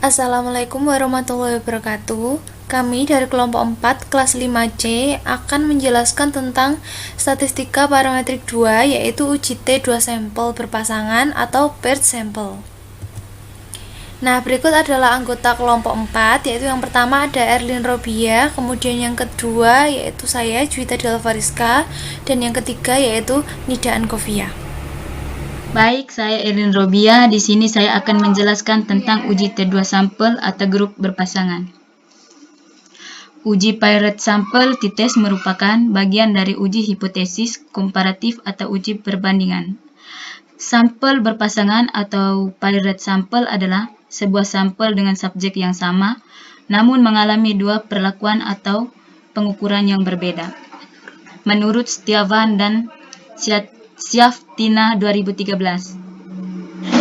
Assalamualaikum warahmatullahi wabarakatuh. Kami dari kelompok 4 kelas 5C akan menjelaskan tentang statistika parametrik 2, yaitu uji T2 sampel berpasangan atau paired sample. Nah, berikut adalah anggota kelompok 4, yaitu yang pertama ada Erlin Robia, kemudian yang kedua yaitu saya Juwita Delvariska, dan yang ketiga yaitu Nida Ankofia. Baik, saya Erlin Robia. Di sini saya akan menjelaskan tentang uji T2 sampel atau grup berpasangan. Uji paired sample t-test merupakan bagian dari uji hipotesis komparatif atau uji perbandingan. Sampel berpasangan atau paired sample adalah sebuah sampel dengan subjek yang sama, namun mengalami dua perlakuan atau pengukuran yang berbeda. Menurut Setiawan dan Syaftina 2013.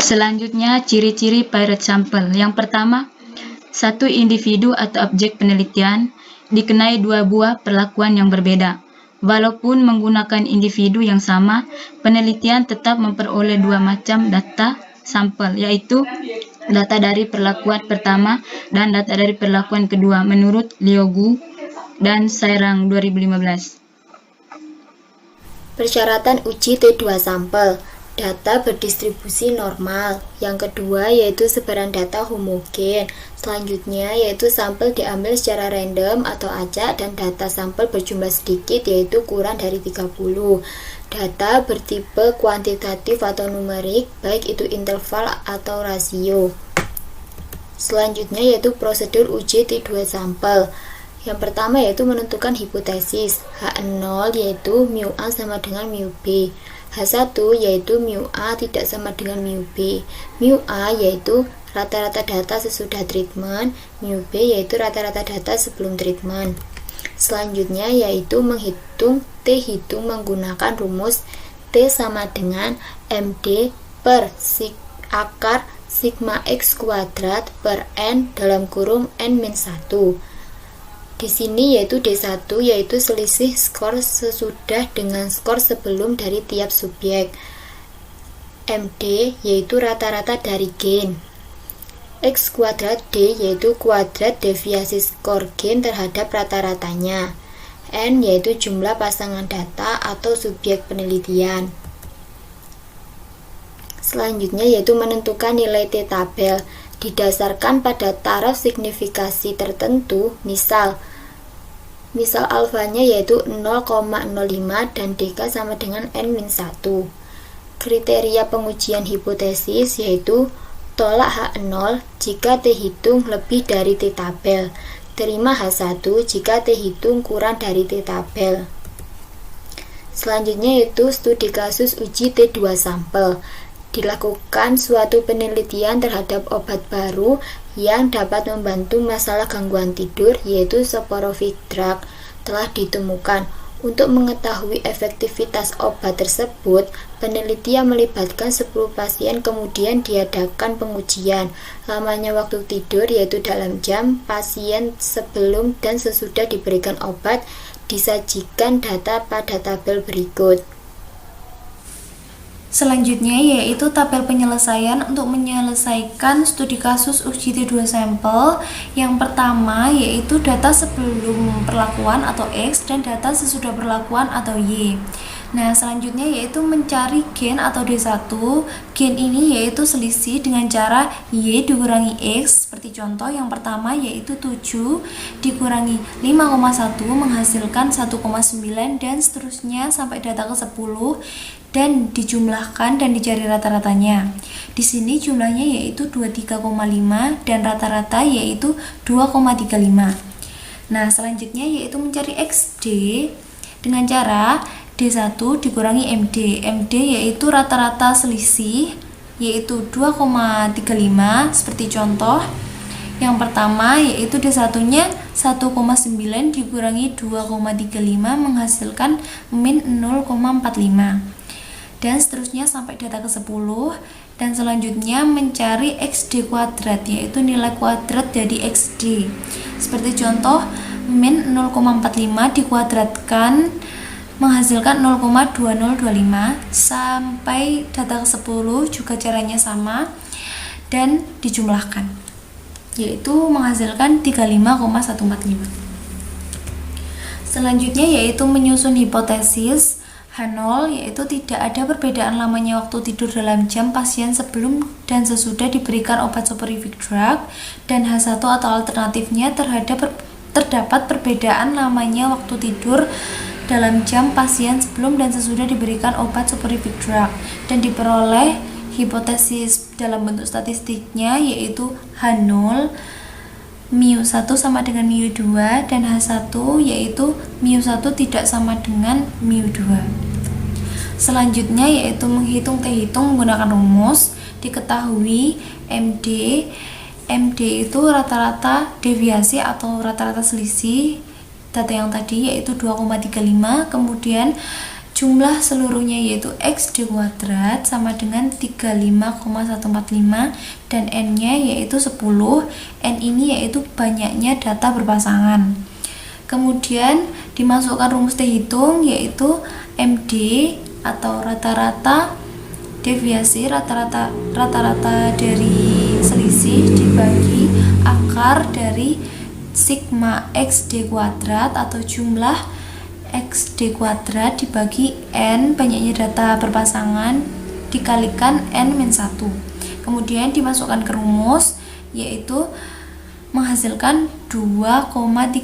Selanjutnya, ciri-ciri paired sample. Yang pertama, satu individu atau objek penelitian dikenai dua buah perlakuan yang berbeda. Walaupun menggunakan individu yang sama, penelitian tetap memperoleh dua macam data sampel, yaitu data dari perlakuan pertama dan data dari perlakuan kedua, menurut Liogu dan Sairang 2015. Persyaratan uji T2 sampel, data berdistribusi normal. Yang kedua yaitu sebaran data homogen. Selanjutnya yaitu sampel diambil secara random atau acak dan data sampel berjumlah sedikit yaitu kurang dari 30. Data bertipe kuantitatif atau numerik, baik itu interval atau rasio. Selanjutnya yaitu prosedur uji T2 sampel. Yang pertama yaitu menentukan hipotesis. H0 yaitu mu A sama dengan mu B. H1 yaitu mu A tidak sama dengan mu B. Mu A yaitu rata-rata data sesudah treatment, mu B yaitu rata-rata data sebelum treatment. Selanjutnya yaitu menghitung T hitung menggunakan rumus T sama dengan MD per akar sigma X kuadrat per N dalam kurung N-1. Di sini yaitu D1 yaitu selisih skor sesudah dengan skor sebelum dari tiap subjek. MD yaitu rata-rata dari gain. X kuadrat D yaitu kuadrat deviasi skor gain terhadap rata-ratanya. N yaitu jumlah pasangan data atau subjek penelitian. Selanjutnya yaitu menentukan nilai T tabel didasarkan pada taraf signifikasi tertentu, misal alfanya yaitu 0,05 dan dk sama dengan n-1. Kriteria pengujian hipotesis yaitu tolak H0 jika T hitung lebih dari T tabel, terima H1 jika T hitung kurang dari T tabel. Selanjutnya yaitu studi kasus uji T2 sampel. Dilakukan suatu penelitian terhadap obat baru yang dapat membantu masalah gangguan tidur yaitu soporific drug telah ditemukan. Untuk mengetahui efektivitas obat tersebut, penelitian melibatkan 10 pasien kemudian diadakan pengujian. Lamanya waktu tidur yaitu dalam jam, pasien sebelum dan sesudah diberikan obat, disajikan data pada tabel berikut. Selanjutnya yaitu tabel penyelesaian untuk menyelesaikan studi kasus uji T2 sampel. Yang pertama yaitu data sebelum perlakuan atau X dan data sesudah perlakuan atau Y. Nah, selanjutnya yaitu mencari gain atau D1. Gain ini yaitu selisih dengan cara Y dikurangi X. Seperti contoh yang pertama yaitu 7 dikurangi 5,1 menghasilkan 1,9 dan seterusnya sampai data ke 10 dan dijumlahkan dan dicari rata-ratanya. Di sini jumlahnya yaitu 23,5 dan rata-rata yaitu 2,35. Nah, selanjutnya yaitu mencari XD dengan cara D1 dikurangi MD. MD yaitu rata-rata selisih yaitu 2,35 seperti contoh yang pertama yaitu D1-nya 1,9 dikurangi 2,35 menghasilkan min 0,45 dan seterusnya sampai data ke 10. Dan selanjutnya mencari XD kuadrat yaitu nilai kuadrat dari XD. Seperti contoh min 0,45 dikuadratkan menghasilkan 0,2025 sampai data ke 10 juga caranya sama dan dijumlahkan. yaitu menghasilkan 35,145. Selanjutnya yaitu menyusun hipotesis H0, yaitu tidak ada perbedaan lamanya waktu tidur dalam jam pasien sebelum dan sesudah diberikan obat soporific drug, dan H1 atau alternatifnya terdapat perbedaan lamanya waktu tidur dalam jam pasien sebelum dan sesudah diberikan obat soporific drug, dan diperoleh hipotesis dalam bentuk statistiknya yaitu H0 μ1 sama dengan μ2 dan H1 yaitu μ1 tidak sama dengan μ2. Selanjutnya yaitu menghitung T-hitung menggunakan rumus. Diketahui MD itu rata-rata deviasi atau rata-rata selisih data yang tadi yaitu 2,35, kemudian jumlah seluruhnya yaitu XD kuadrat sama dengan 35,145 dan N-nya yaitu 10. N ini yaitu banyaknya data berpasangan. Kemudian dimasukkan rumus T-hitung yaitu MD atau rata-rata deviasi rata-rata dari selisih dibagi akar dari sigma XD kuadrat atau jumlah XD kuadrat dibagi N banyaknya data berpasangan dikalikan N-1. Kemudian dimasukkan ke rumus yaitu menghasilkan 2,35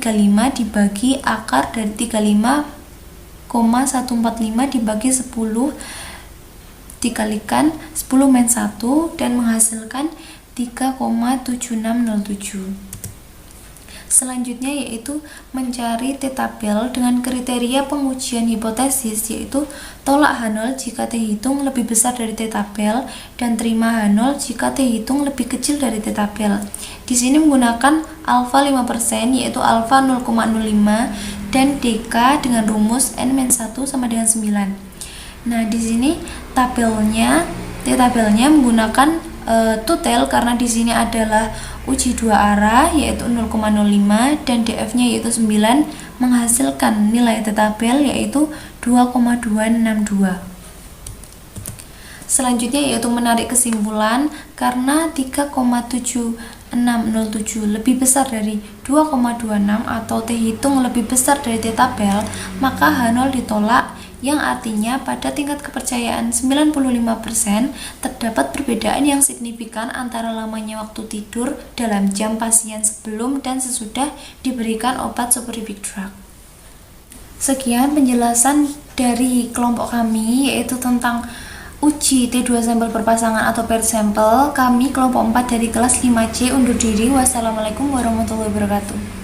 dibagi akar dari 35,145 dibagi 10 dikalikan 10-1 dan menghasilkan 3,7607. Selanjutnya yaitu mencari T-tabel dengan kriteria pengujian hipotesis, yaitu tolak H0 jika T-hitung lebih besar dari T-tabel dan terima H0 jika T-hitung lebih kecil dari T-tabel. Di sini menggunakan alfa 5% yaitu alfa 0,05 dan DK dengan rumus N-1 sama dengan 9. Nah, di sini T-tabelnya menggunakan tutel karena di sini adalah uji dua arah yaitu 0,05 dan DF-nya yaitu 9 menghasilkan nilai T-tabel yaitu 2,262. Selanjutnya yaitu menarik kesimpulan karena 3,7607 lebih besar dari 2,26 atau T-hitung lebih besar dari T-tabel, maka H0 ditolak, yang artinya pada tingkat kepercayaan 95% terdapat perbedaan yang signifikan antara lamanya waktu tidur dalam jam pasien sebelum dan sesudah diberikan obat soporific drug. Sekian penjelasan dari kelompok kami yaitu tentang uji T2 sampel berpasangan atau paired sampel. Kami kelompok 4 dari kelas 5C undur diri. Wassalamualaikum warahmatullahi wabarakatuh.